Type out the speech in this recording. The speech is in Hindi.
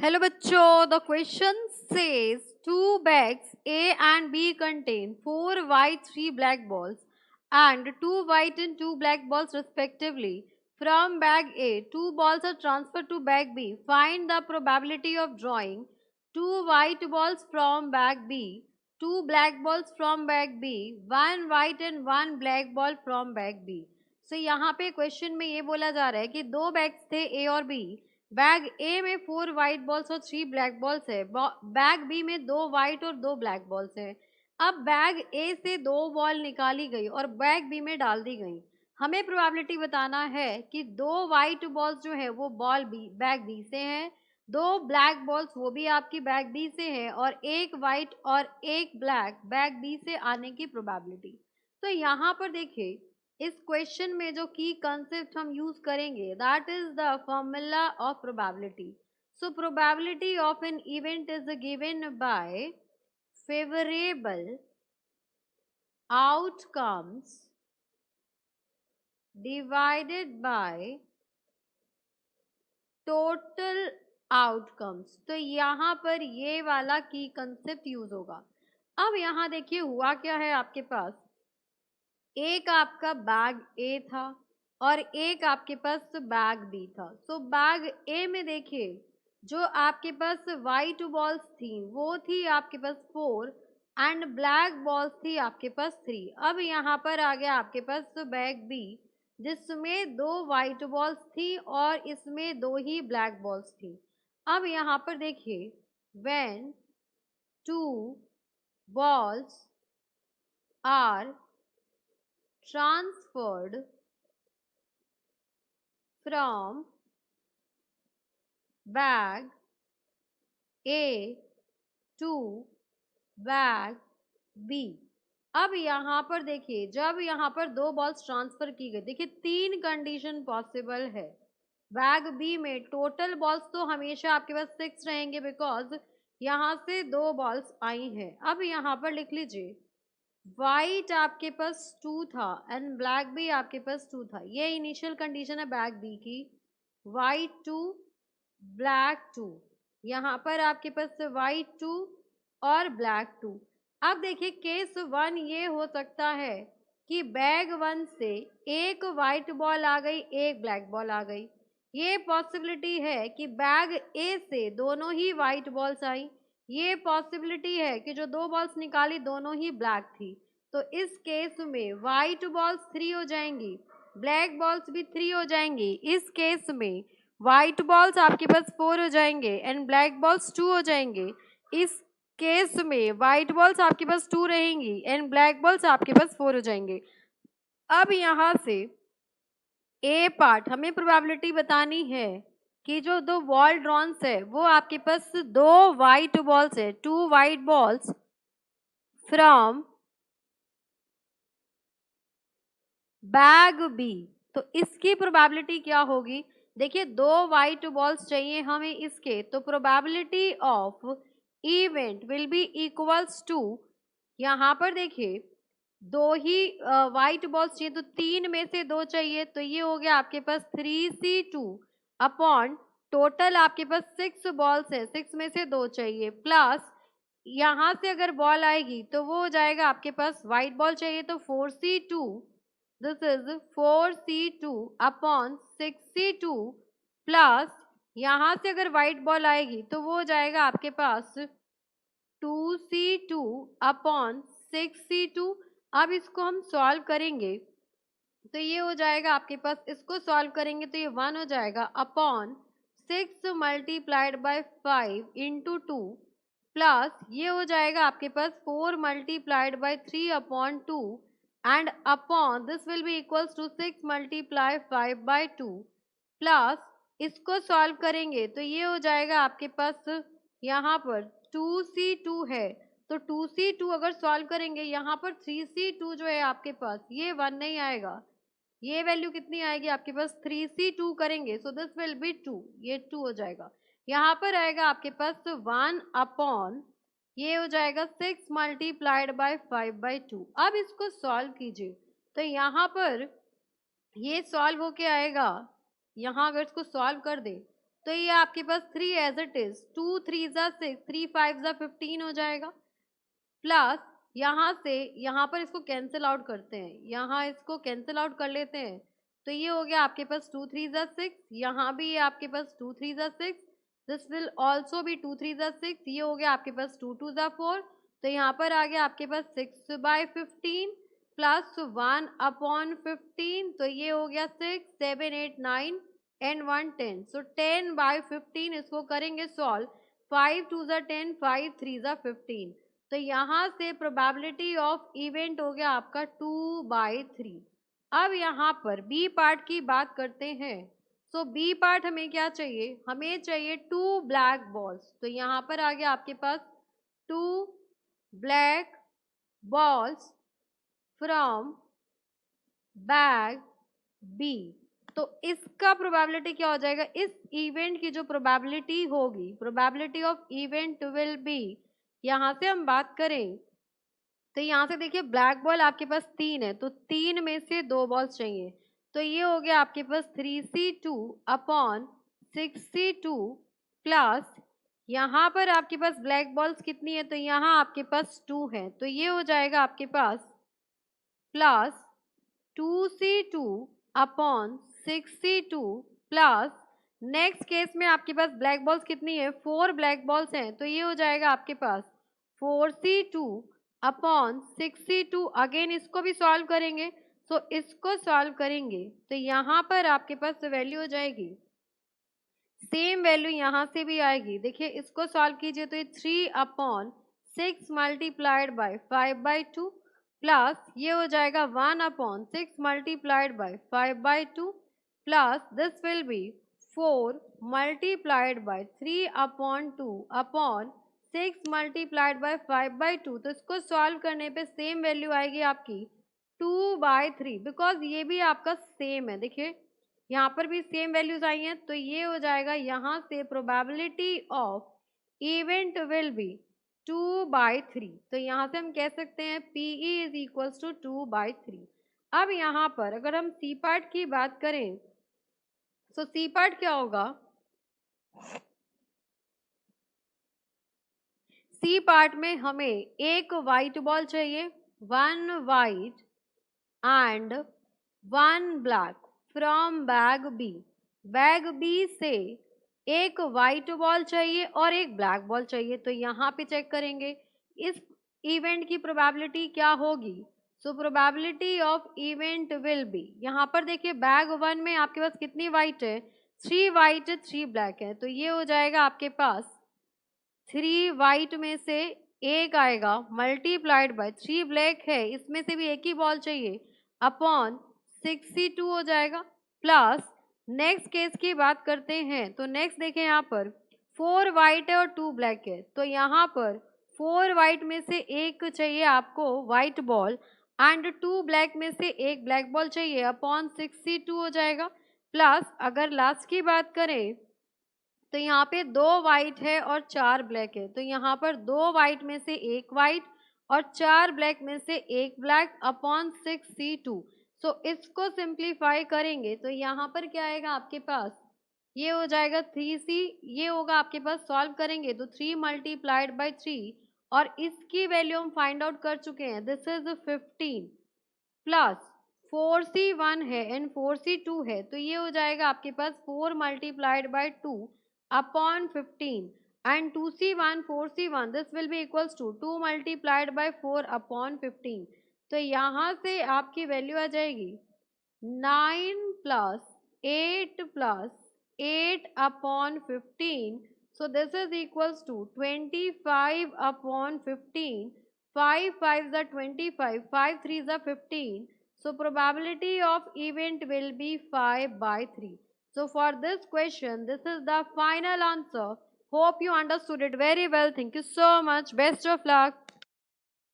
Hello bachcho, the question says two bags A and B contain 4 white 3 black balls and 2 white and 2 black balls respectively. From bag A, 2 balls are transferred to bag B. Find the probability of drawing 2 white balls from bag B, 2 black balls from bag B, 1 white and 1 black ball from bag B. So यहाँ पे क्वेश्चन में ये बोला जा रहा है कि दो बैग्स थे A और B. बैग ए में 4 व्हाइट बॉल्स और 3 ब्लैक बॉल्स है. बैग बी में 2 व्हाइट और 2 ब्लैक बॉल्स है. अब बैग ए से 2 बॉल निकाली गई और बैग बी में डाल दी गई. हमें प्रोबेबिलिटी बताना है कि 2 व्हाइट बॉल्स जो है वो बॉल बी बैग बी से हैं, 2 ब्लैक बॉल्स वो भी आपकी बैग बी से है और एक व्हाइट और एक ब्लैक बैग बी से आने की प्रोबेबिलिटी. तो यहाँ पर देखिए इस क्वेश्चन में जो की कंसेप्ट हम यूज करेंगे that is the formula of probability. So probability of an event is given by favourable outcomes divided by total outcomes. तो यहाँ पर ये वाला की कंसेप्ट यूज होगा. अब यहाँ देखिए हुआ क्या है, आपके पास एक आपका बैग ए था और एक आपके पास बैग बी था. सो बैग ए में देखिए जो आपके पास वाइट बॉल्स थी वो थी आपके पास 4 एंड ब्लैक बॉल्स थी आपके पास 3. अब यहाँ पर आ गया आपके पास बैग बी जिसमें 2 वाइट बॉल्स थी और इसमें 2 ही ब्लैक बॉल्स थी. अब यहाँ पर देखिए when 2 balls are transferred from bag A to bag B. अब यहाँ पर देखिए जब यहाँ पर 2 बॉल्स ट्रांसफर की गई, देखिए 3 कंडीशन पॉसिबल है. बैग बी में टोटल बॉल्स तो हमेशा आपके पास 6 रहेंगे बिकॉज यहाँ से 2 बॉल्स आई हैं. अब यहाँ पर लिख लीजिए वाइट आपके पास 2 था एंड ब्लैक भी आपके पास 2 था. ये इनिशियल कंडीशन है बैग बी की. White 2 black 2. यहाँ पर आपके पास वाइट 2 और ब्लैक 2. अब देखिए केस 1 ये हो सकता है कि बैग 1 से एक वाइट बॉल आ गई एक ब्लैक बॉल आ गई. ये पॉसिबिलिटी है कि बैग ए से दोनों ही वाइट बॉल्स आई. ये पॉसिबिलिटी है कि जो 2 बॉल्स निकाली दोनों ही ब्लैक थी. तो इस केस में वाइट बॉल्स 3 हो जाएंगी, ब्लैक बॉल्स भी 3 हो जाएंगी. इस केस में वाइट बॉल्स आपके पास 4 हो जाएंगे एंड ब्लैक बॉल्स 2 हो जाएंगे. इस केस में वाइट बॉल्स आपके पास 2 रहेंगी एंड ब्लैक बॉल्स आपके पास 4 हो जाएंगे. अब यहाँ से ए पार्ट हमें प्रोबेबिलिटी बतानी है कि जो 2 बॉल ड्रॉन्स है वो आपके पास 2 वाइट बॉल्स है, 2 white balls from bag B. तो इसकी प्रोबेबिलिटी क्या होगी, देखिए 2 वाइट बॉल्स चाहिए हमें इसके, तो probability of event will be equals to, यहाँ पर देखिए 2 ही वाइट बॉल्स चाहिए तो 3 में से 2 चाहिए, तो ये हो गया आपके पास 3c2 अपॉन टोटल आपके पास 6 बॉल्स है, 6 में से 2 चाहिए प्लस यहाँ से अगर बॉल आएगी तो वो हो जाएगा आपके पास वाइट बॉल चाहिए तो 4c2. This is 4c2 upon 6c2 plus यहाँ से अगर वाइट बॉल आएगी तो वो हो जाएगा आपके पास 2c2 अपॉन 6c2. अब इसको हम सॉल्व करेंगे तो ये हो जाएगा आपके पास, इसको सॉल्व करेंगे तो ये 1 हो जाएगा upon 6 multiplied by 5 into 2 plus ये हो जाएगा आपके पास 4 multiplied by 3 upon 2 and upon this will be equals to 6 multiply 5 by 2 plus इसको सॉल्व करेंगे तो ये हो जाएगा आपके पास यहाँ पर 2c2 है तो 2c2 अगर सॉल्व करेंगे यहाँ पर 3c2 जो है आपके पास ये 1 नहीं आएगा, ये वैल्यू कितनी आएगी आपके पास 3c2 करेंगे सो दिस विल बी 2, ये 2 हो जाएगा. यहाँ पर आएगा आपके पास 1 अपॉन ये हो जाएगा 6 मल्टीप्लाइड बाय 5 बाय 2. अब इसको सॉल्व कीजिए तो यहाँ पर ये सॉल्व होके आएगा, यहाँ अगर इसको सॉल्व कर दे तो ये आपके पास 3 एज इट इज, 2 3 जा 6, 3 5 जा 15 हो जाएगा, प्लस यहाँ से यहाँ पर इसको कैंसिल आउट करते हैं, यहाँ इसको कैंसिल आउट कर लेते हैं, तो ये हो गया आपके पास 2 3 जा 6, यहाँ भी ये आपके पास 2 3 जा 6, दिस विल ऑल्सो भी 2 3 जा 6, ये हो गया आपके पास 2 2 जा 4, तो यहाँ पर आ गया आपके पास 6/15 प्लस 1/15, तो ये हो गया 6 7 8 9 एंड 1 10, सो 10/15 इसको करेंगे सॉल्व, 5 2 जा 10, 5 3 जा 15, तो यहाँ से प्रोबेबिलिटी ऑफ इवेंट हो गया आपका 2/3। अब यहाँ पर बी पार्ट की बात करते हैं, सो बी पार्ट हमें क्या चाहिए, हमें चाहिए 2 ब्लैक बॉल्स, तो यहाँ पर आ गया आपके पास 2 black balls from bag B, तो इसका प्रोबेबिलिटी क्या हो जाएगा, इस इवेंट की जो प्रोबेबिलिटी होगी, probability of event will B, यहाँ से हम बात करें तो यहाँ से देखिए ब्लैक बॉल आपके पास 3 है, तो 3 में से 2 बॉल्स चाहिए, तो ये हो गया आपके पास 3C2/6C2 प्लस यहाँ पर आपके पास ब्लैक बॉल्स कितनी है, तो यहाँ आपके पास 2 है, तो ये हो जाएगा आपके पास plus 2C2/6C2 plus next case में आपके पास ब्लैक बॉल्स कितनी है, 4 ब्लैक बॉल्स हैं, तो ये हो जाएगा आपके पास 4C2/6C2, अगेन इसको भी सॉल्व करेंगे, तो इसको सॉल्व करेंगे तो यहाँ पर आपके पास वैल्यू हो जाएगी, सेम वैल्यू यहाँ से भी आएगी, देखिए इसको सॉल्व कीजिए तो ये 3/6 मल्टीप्लाइड बाय 5/2 प्लस ये हो जाएगा 1/6 multiplied by 5/2 plus this will B 4 multiplied bye 3/2/6 multiplied by 5/2, तो इसको सॉल्व करने पे सेम वैल्यू आएगी आपकी 2/3, बिकॉज ये भी आपका सेम है, देखिए यहाँ पर भी सेम वैल्यूज आई हैं, तो ये हो जाएगा यहाँ से probability of event will B 2/3, तो यहाँ से हम कह सकते हैं PE इज इक्वल्स टू 2/3। अब यहाँ पर अगर हम सी पार्ट की बात करें, तो सी पार्ट क्या होगा, सी पार्ट में हमें एक वाइट बॉल चाहिए, 1 white and 1 black from bag B, bag B से एक वाइट बॉल चाहिए और एक ब्लैक बॉल चाहिए, तो यहाँ पे चेक करेंगे इस इवेंट की प्रोबेबिलिटी क्या होगी, so probability of event will B, यहाँ पर देखिए बैग 1 में आपके पास कितनी वाइट है, 3 वाइट है 3 ब्लैक है, तो ये हो जाएगा आपके पास 3 वाइट में से एक आएगा मल्टीप्लाइड बाय 3 ब्लैक है, इसमें से भी एक ही बॉल चाहिए अपॉन 6C2 हो जाएगा, प्लस नेक्स्ट केस की बात करते हैं, तो नेक्स्ट देखें यहाँ पर 4 वाइट है और 2 ब्लैक है, तो यहाँ पर 4 वाइट में से एक चाहिए आपको वाइट बॉल एंड 2 ब्लैक में से एक ब्लैक बॉल चाहिए अपॉन 6C2 हो जाएगा, प्लस अगर लास्ट की बात करें तो यहाँ पे 2 वाइट है और 4 ब्लैक है, तो यहाँ पर 2 वाइट में से एक वाइट और 4 ब्लैक में से एक ब्लैक अपॉन 6C2, सो इसको सिंप्लीफाई करेंगे तो यहाँ पर क्या आएगा आपके पास, ये हो जाएगा 3C, ये होगा आपके पास, सॉल्व करेंगे तो 3 मल्टीप्लाइड बाय 3 और इसकी वैल्यू हम फाइंड आउट कर चुके हैं, दिस इज 15 प्लस 4C1 है एंड 4C2 है, तो ये हो जाएगा आपके पास 4 multiplied bye 2 upon 15 and 2C1 4C1 this will be equals to 2 multiplied by 4 upon 15, तो यहाँ से आपकी वैल्यू आ जाएगी 9 plus 8 plus 8 upon 15, so this is equals to 25 upon 15, 5 5s are 25, 5 3s are 15, so probability of event will be 5/3. So for this question, this is the final answer. Hope you understood it very well. Thank you so much. Best of luck.